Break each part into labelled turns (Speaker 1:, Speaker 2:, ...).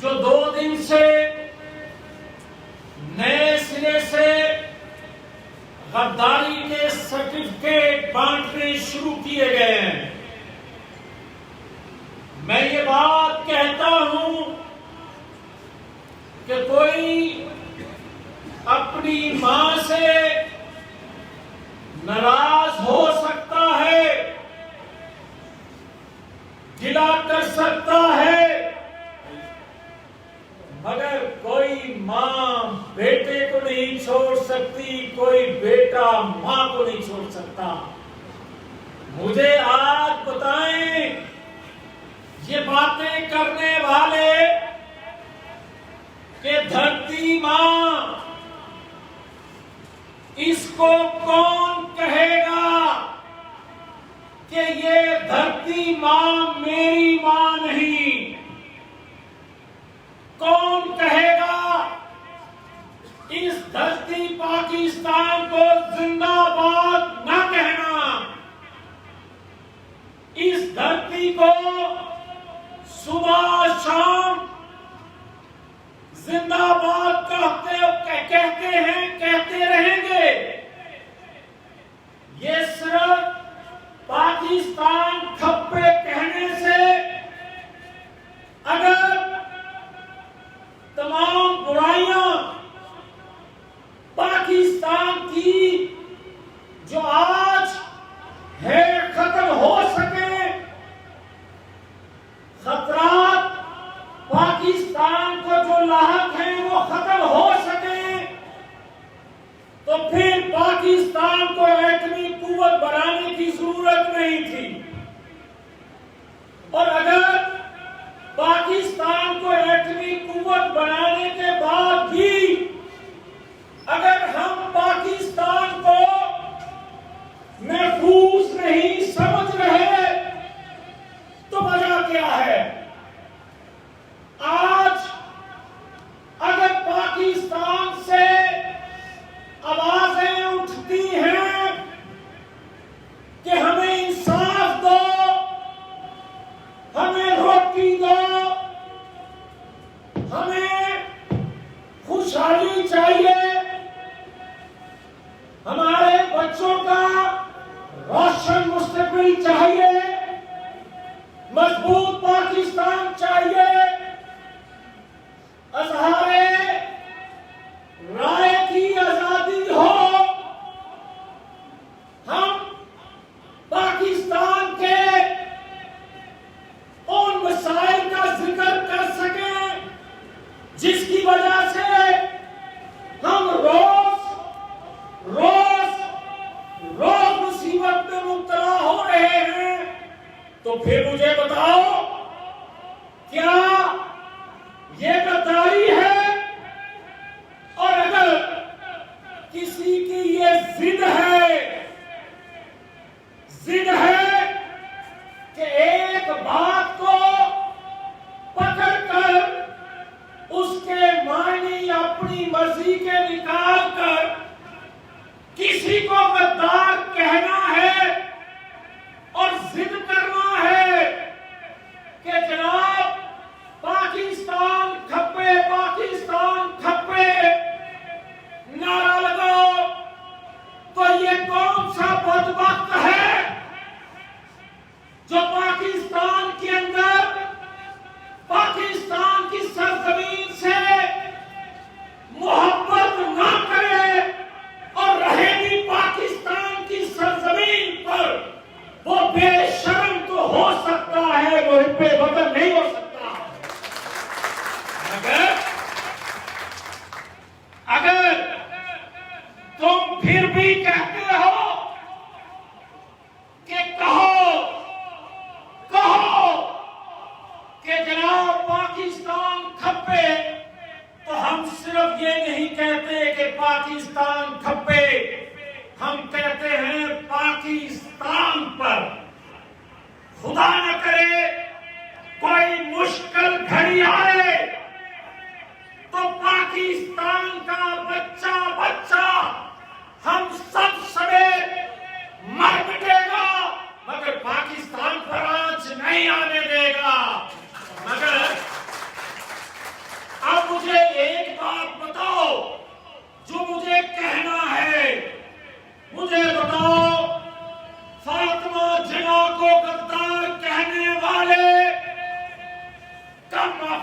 Speaker 1: जो 2 दिन से नए सिरे से गद्दारी के सर्टिफिकेट बांटने शुरू किए गए हैं। मैं ये बात कहता हूं कि कोई अपनी मां से नाराज हो सकता है, गिला कर सकता है, मगर कोई मां बेटे को नहीं छोड़ सकती, कोई बेटा मां को नहीं छोड़ सकता। मुझे आज बताएं, ये बातें करने वाले कि धरती मां, इसको कौन कहेगा कि ये धरती मां मेरी मां नहीं? कौन कहेगा इस धरती पाकिस्तान को जिंदाबाद न कहना? इस धरती को सुबह शाम जिंदाबाद कहते हैं, कहते रहेंगे। ये सिर्फ पाकिस्तान खप्पे कहने से अगर तमाम बुराइयां पाकिस्तान की जो आज है खत्म हो सके, खतरात पाकिस्तान को जो लाहक हैं वो खत्म हो सके, तो फिर पाकिस्तान को एटमी कुव्वत बनाने की जरूरत नहीं थी। और अगर पाकिस्तान को एटमी कुव्वत बनाने के बाद भी अगर हम पाकिस्तान को महफूज नहीं समझ रहे, तो वजह क्या है? आज अगर पाकिस्तान से आवाजें उठती हैं कि हमें इंसाफ दो, हमें रोटी दो, हमें खुशहाली चाहिए, हमारे बच्चों का रोशन मुस्तकबिल चाहिए, मजबूत पाकिस्तान चाहिए, अजहारे राय की आजादी हो, हम पाकिस्तान के उन मसाइल का जिक्र कर सकें जिसकी वजह से हम रोज मुसीबत में मुब्तला हो रहे हैं। तो फिर मुझे बताओ, क्या ये गद्दारी है? और अगर किसी की ये जिद है कि एक बात को पकड़कर उसके मायने अपनी मर्जी के निकाल कर किसी को गद्दार कहना है और जिद करना है कि जनाब पाकिस्तान खप्पे, पाकिस्तान खप्पे नारा लगाओ, तो ये कौन सा बदबख्त है जो पाकिस्तान के अंदर, पाकिस्तान की सरजमीन से मोहब्बत ना करे और रहे भी पाकिस्तान की सरजमीन पर? वो बेशर्म तो हो सकता है, वो हिब्बे वतन नहीं हो सकता। अगर तुम फिर भी कहते हो कि कहो कि जनाब पाकिस्तान खप्पे, तो हम सिर्फ ये नहीं कहते कि पाकिस्तान खप्पे, हम कहते हैं पाकिस्तान पर खुदा न करे कोई मुश्किल घड़ी आए तो पाकिस्तान का बच्चा बच्चा हम सब समेत मर मिटेगा, मगर पाकिस्तान पर आंच नहीं आने देगा। मगर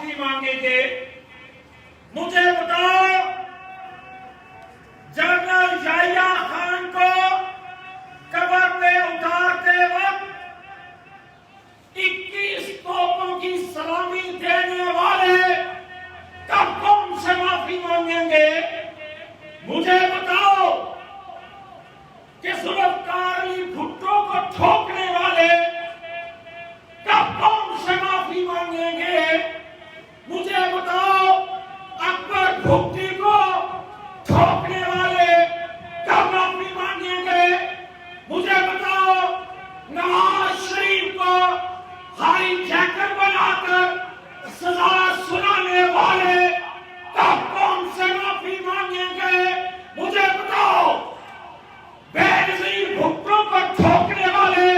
Speaker 1: माफी मांगेंगे? मुझे बताओ, जनरल याहिया खान को कब्र पे उतारते वक्त 21 तोपों की सलामी देने वाले कब कौन से माफी मांगेंगे? मुझे बताओ कि जुल्फकार अली भुट्टो को ठोकने वाले कब कौन से माफी मांगेंगे? मुझे बताओ, अकबर भुट्टी को ठोकने वाले कब माफी मांगेंगे? मुझे बताओ, नवाज शरीफ को हाईजैकर बनाकर सजा सुनाने वाले कब कौन से माफी मांगेंगे? मुझे बताओ, बेनजीर भुट्टो को ठोकने वाले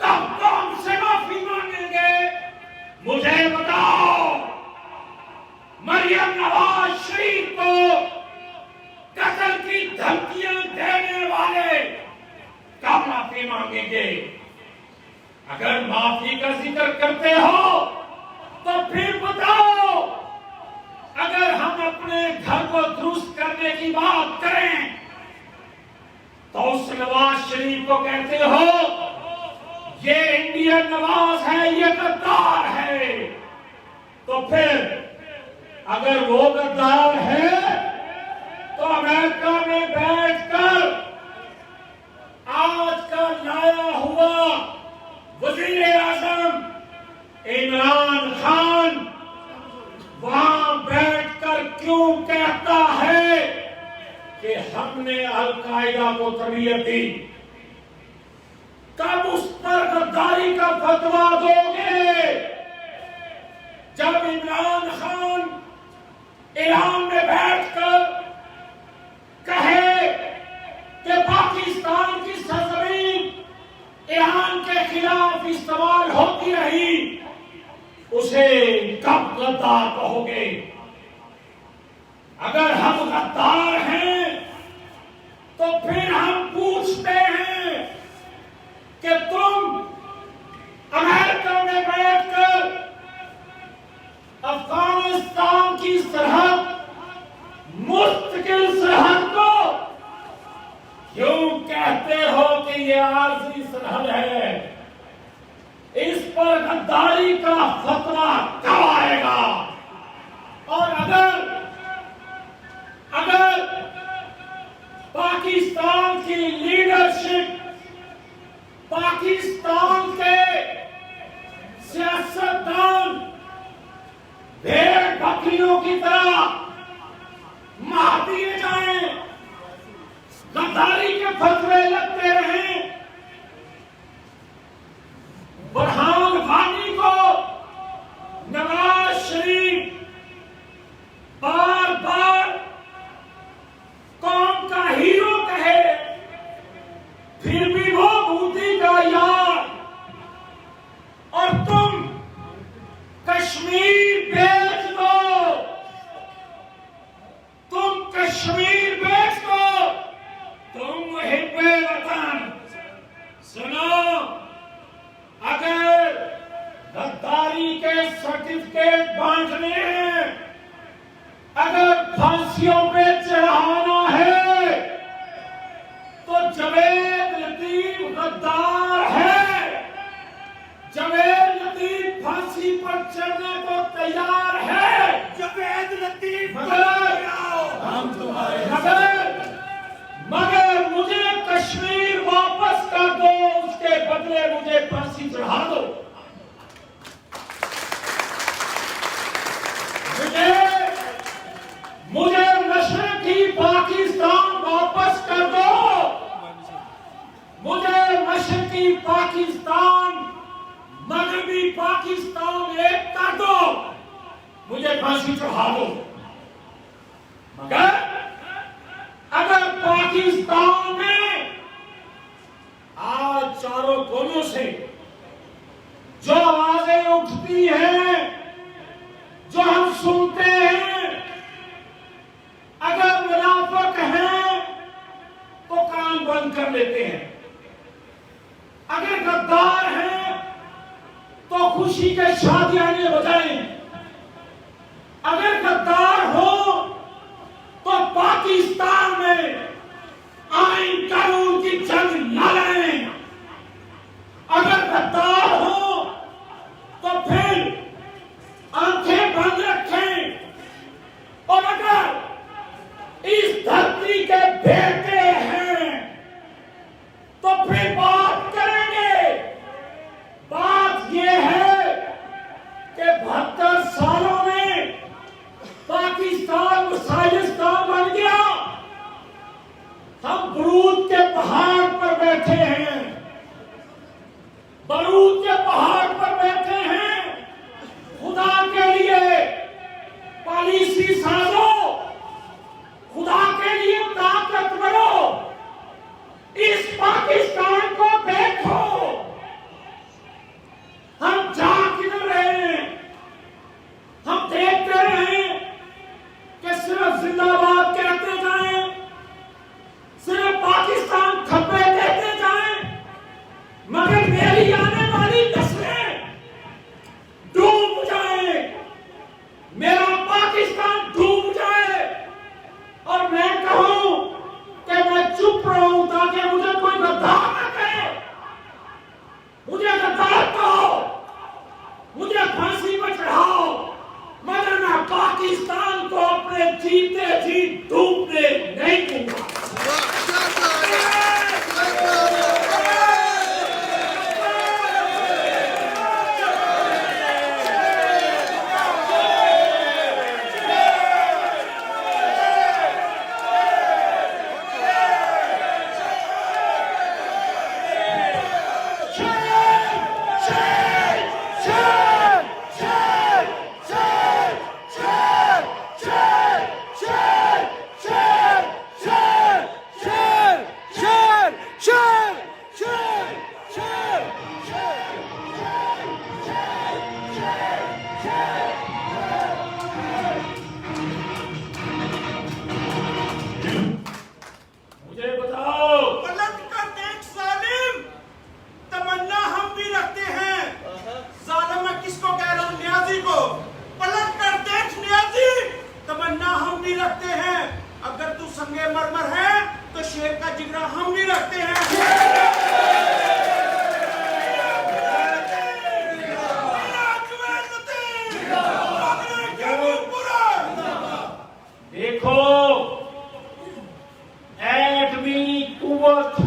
Speaker 1: कब कौन से माफी मांगेंगे? मुझे बताओ, मरियम नवाज शरीफ को कत्ल की धमकियां देने वाले कब माफी मांगेंगे? अगर माफी का जिक्र करते हो तो फिर बताओ, अगर हम अपने घर को दुरुस्त करने की बात करें तो उस नवाज शरीफ को कहते हो ये इंडियन नवाज है, ये गद्दार है। तो फिर अगर वो गद्दार है तो अमेरिका में बैठकर आज का लाया हुआ वजीर आजम इमरान खान वहां बैठकर क्यों कहता है कि हमने अल-कायदा को तरबियत दी? कब उस पर गद्दारी का फतवा दोगे? जब इमरान खान ईरान में बैठकर कहे कि पाकिस्तान की सरजमीन ईरान के खिलाफ इस्तेमाल होती रही, उसे कब गद्दार कहोगे? अगर हम गद्दार हैं तो फिर हम पूछते हैं कि तुम अमेरिका में बैठकर अफगानिस्तान की सरहद, मुस्तकिल सरहद को क्यों कहते हो कि ये आरजी सरहद है? इस पर गद्दारी का फतवा कब आएगा? और अगर पाकिस्तान की लीडरशिप पाकिस्तान के सियासतदान भेड़ बकरियों की तरह मार दिए जाएं, गद्दारी के फतवे लगते रहें, बुरहान वानी को नवाज शरीफ बार बार कौम का हीरो कहे, फिर भी वो बूटी का यार, और तुम कश्मीर बेच दो, तुम कश्मीर बेच दो, तुम हिब्बे वतन। सुनो, अगर गद्दारी के सर्टिफिकेट बांटने हैं, अगर फांसियों पे चढ़ाना है, तो जवेद लतीफ गद्दार है। जवेद लतीफ फांसी पर चढ़ने को तैयार है। जवेद लतीफ हम तुम्हारे मगर मुझे कश्मीर वापस कर दो, उसके बदले मुझे फांसी चढ़ा दो। मुझे मशरकी पाकिस्तान वापस कर दो, मुझे मशरकी पाकिस्तान मगरबी पाकिस्तान एक कर दो, मुझे फांसी चढ़ा दो। मगर अगर पाकिस्तान में आज चारों कोनों से जो आवाजें उठती हैं, जो हम सुनते हैं, अगर मुनाफिक हैं तो कान बंद कर लेते हैं, अगर गद्दार हैं तो खुशी के शादियाने बजाएं, अगर गद्दार हो तो पाकिस्तान में आईन कानून की जंग न लड़ें। अगर गद्दार हो तो फिर आंखें बंद रखें। और अगर इस धरती के बेटे हैं तो फिर बात करेंगे। बात यह है कि 72 सालों में पाकिस्तान साजिशगाह बन गया। हम बरूद के पहाड़ पर बैठे हैं, बरूद के पहाड़ पर बैठे हैं। खुदा के लिए पॉलिसी साजो, खुदा के लिए ताकत करो। इस पाकिस्तान को देखो, हम जा किधर रहे हैं। हम देखते रहे कि सिर्फ जिंदाबाद कहते जाएं, सिर्फ पाकिस्तान खपे देते जाएं, मगर मेरी आने वाली नस्लें डूब जाए, मेरा पाकिस्तान डूब जाए और मैं कहूं कि मैं चुप रहूं ताकि मुझे कोई गद्दार न कहे। मुझे गद्दार कहो, मुझे फांसी पर चढ़ाओ, मगर मैं पाकिस्तान को अपने जीते जी डूबने नहीं दूंगा।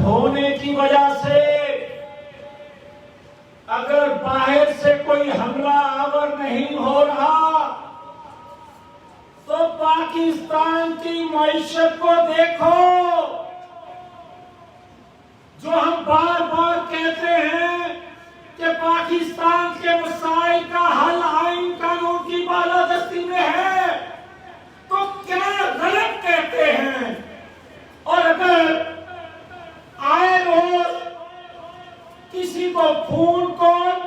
Speaker 1: होने की वजह से अगर बाहर से कोई हमला आवर नहीं हो रहा तो पाकिस्तान की मईशत को देखो। जो हम बार बार कहते हैं कि पाकिस्तान के मसाइल का हल आईन कानून की बालादस्ती में है, तो क्या गलत कहते हैं। और अगर आए रोज किसी को खून कौन,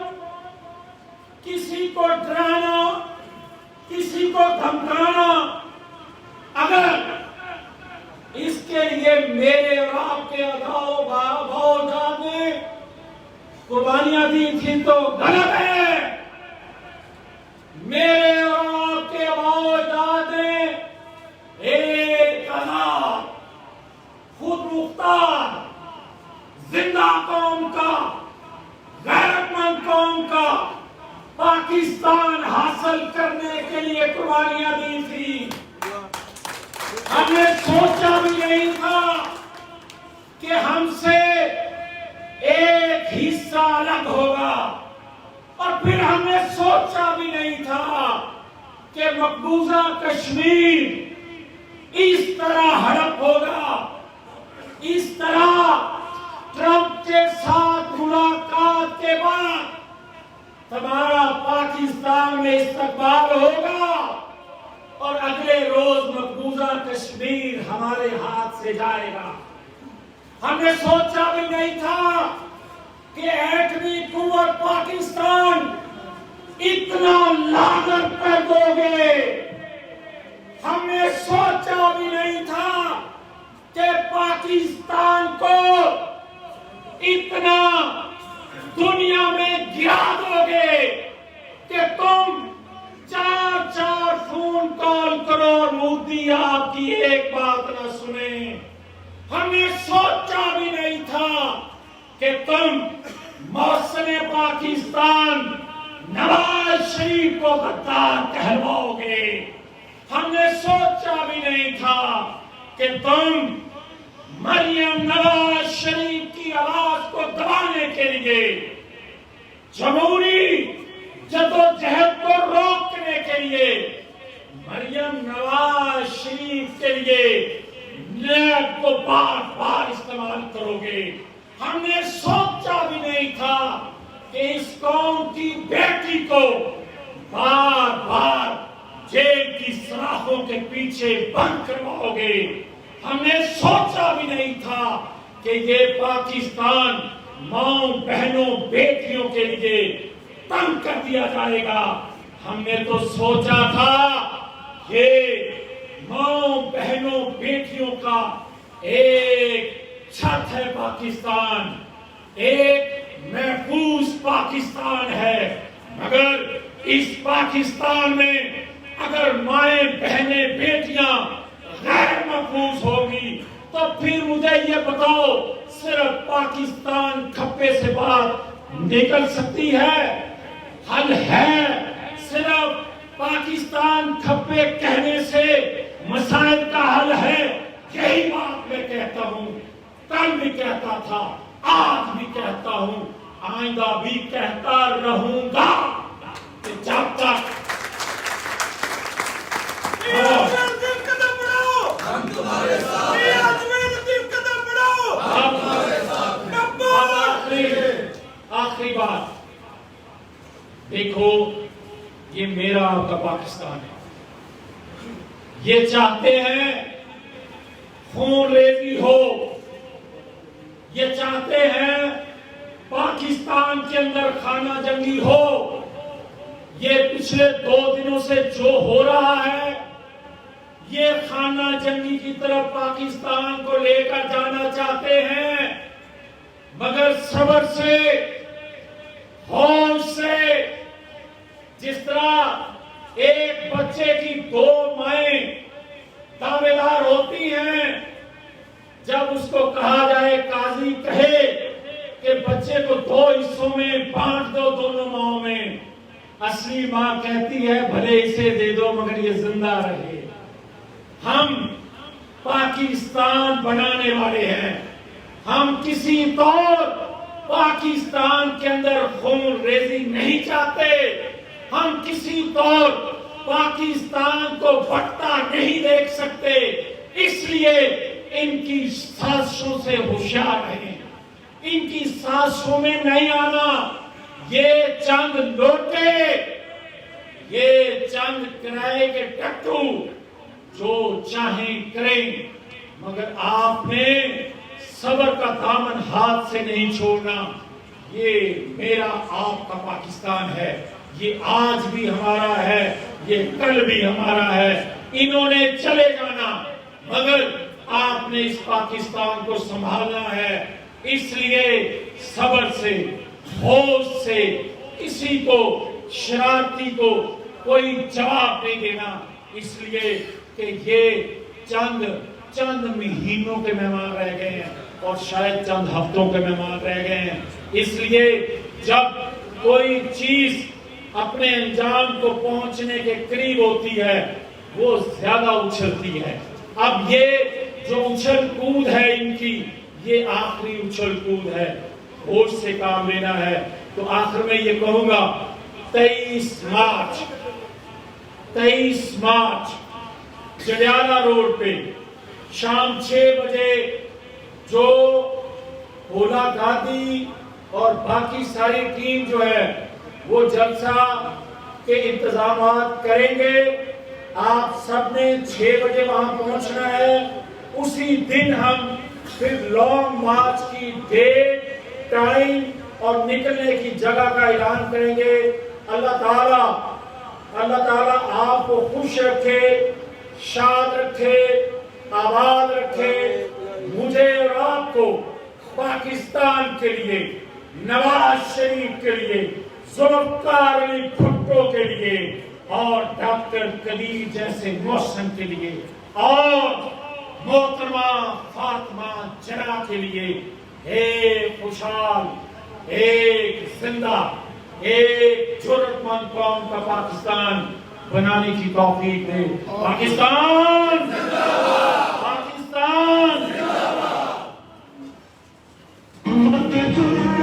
Speaker 1: किसी को डराना, किसी को धमकाना, अगर इसके लिए मेरे और आपके अगाओ ने कुर्बानियां दी थी तो गलत है। मेरे और आपके अगाओ ने एक आजाद, खुद मुख्तार, जिंदा कौम का, गैरतमंद कौम का पाकिस्तान हासिल करने के लिए कुर्बानियां दी थी। हमने सोचा भी नहीं था कि हमसे एक हिस्सा अलग होगा, और फिर हमने सोचा भी नहीं था कि मकबूजा कश्मीर इस तरह हड़प होगा। इस तरह ट्रंप के साथ मुलाकात के बाद हमारा पाकिस्तान में इस्तकबाल होगा और अगले रोज मकबूजा कश्मीर हमारे हाथ से जाएगा। हमने सोचा भी नहीं था कि एटमी कुव्वत पाकिस्तान इतना लागत कर दोगे। हमने सोचा भी नहीं था कि पाकिस्तान को इतना दुनिया में गिरा दोगे कि तुम 4-4 खून कभी आपकी एक बात ना सुने। हमने सोचा भी नहीं था कि तुम मौसम पाकिस्तान नवाज शरीफ को गद्दार कहलवाओगे। हमने सोचा भी नहीं था कि तुम मरियम नवाज शरीफ की आवाज को दबाने के लिए जमहूरी जदोजहद को रोकने के लिए मरियम नवाज शरीफ के लिए लैब को बार बार इस्तेमाल करोगे। हमने सोचा भी नहीं था कि इस कौम की बेटी को बार बार जेल की सलाखों के पीछे बंद करवाओगे। हमने सोचा भी नहीं था कि ये पाकिस्तान मां बहनों बेटियों के लिए तंग कर दिया जाएगा। हमने तो सोचा था ये मां बहनों बेटियों का एक छत है पाकिस्तान, एक महफूज पाकिस्तान है। मगर इस पाकिस्तान में अगर माएं बहनें बेटियां गैर महफूज होगी तो फिर मुझे ये बताओ, सिर्फ पाकिस्तान खप्पे से बात निकल सकती है? हल है सिर्फ पाकिस्तान खप्पे कहने से मसाइल का हल है? यही बात मैं कहता हूं, कल भी कहता था, आज भी कहता हूं, आइंदा भी कहता रहूंगा कि जब तक
Speaker 2: कदम बढ़ाओ, हम तुम्हारे साथ हैं। कदम बढ़ाओ, हम तुम्हारे साथ हैं।
Speaker 1: आखिरी बात देखो, ये मेरा आपका पाकिस्तान है। ये चाहते हैं खून रेजी हो, ये चाहते हैं पाकिस्तान के अंदर खाना जंगी हो। ये पिछले 2 दिनों से जो हो रहा है, ये खाना जंगी की तरफ पाकिस्तान को लेकर जाना चाहते हैं। मगर सब्र से, होश से, जिस तरह एक बच्चे की 2 माएं दावेदार होती हैं, जब उसको कहा जाए, काजी कहे कि बच्चे को 2 हिस्सों में बांट दो दोनों माओं में, असली मां कहती है भले इसे दे दो मगर ये जिंदा रहे। हम पाकिस्तान बनाने वाले हैं। हम किसी तौर पाकिस्तान के अंदर खून रेजी नहीं चाहते। हम किसी तौर पाकिस्तान को बढ़ता नहीं देख सकते। इसलिए इनकी साजिशों से होशियार रहें, इनकी साजिशों में नहीं आना। ये चंद लोटे, ये चंद किराए के टट्टू जो चाहें करें, मगर आपने सब्र का दामन हाथ से नहीं छोड़ना। ये मेरा आपका पाकिस्तान है, ये आज भी हमारा है, ये कल भी हमारा है। इन्होंने चले जाना, मगर आपने इस पाकिस्तान को संभालना है। इसलिए सब्र से, होश से, किसी को शरारती को कोई जवाब नहीं देना। इसलिए कि ये चंद महीनों के मेहमान रह गए हैं और शायद चंद हफ्तों के मेहमान रह गए हैं। इसलिए जब कोई चीज अपने अंजाम को पहुंचने के करीब होती है, वो ज्यादा उछलती है। अब ये जो उछल कूद है इनकी, ये आखिरी उछल कूद है। होश से काम लेना है। तो आखिर में ये कहूंगा, 23 मार्च जलियाला रोड पे शाम 6 बजे जो भोला दादी और बाकी सारी टीम जो है वो जलसा के इंतजाम करेंगे। आप सबने 6 बजे वहां पहुंचना है। उसी दिन हम फिर लॉन्ग मार्च की डेट, टाइम और निकलने की जगह का ऐलान करेंगे। अल्लाह ताला आपको खुश रखे, शाद रखे, आबाद रखे। मुझे और आपको पाकिस्तान के लिए, नवाज शरीफ के लिए, जुल्फ़िकार अली भुट्टो के लिए और डॉक्टर कदीर जैसे मौसम के लिए और मोहतरमा फातिमा जना के लिए एक खुशहाल, एक जिंदा, एक जरूरतमंद कौम का पाकिस्तान बनाने की तौफीक दे। पाकिस्तान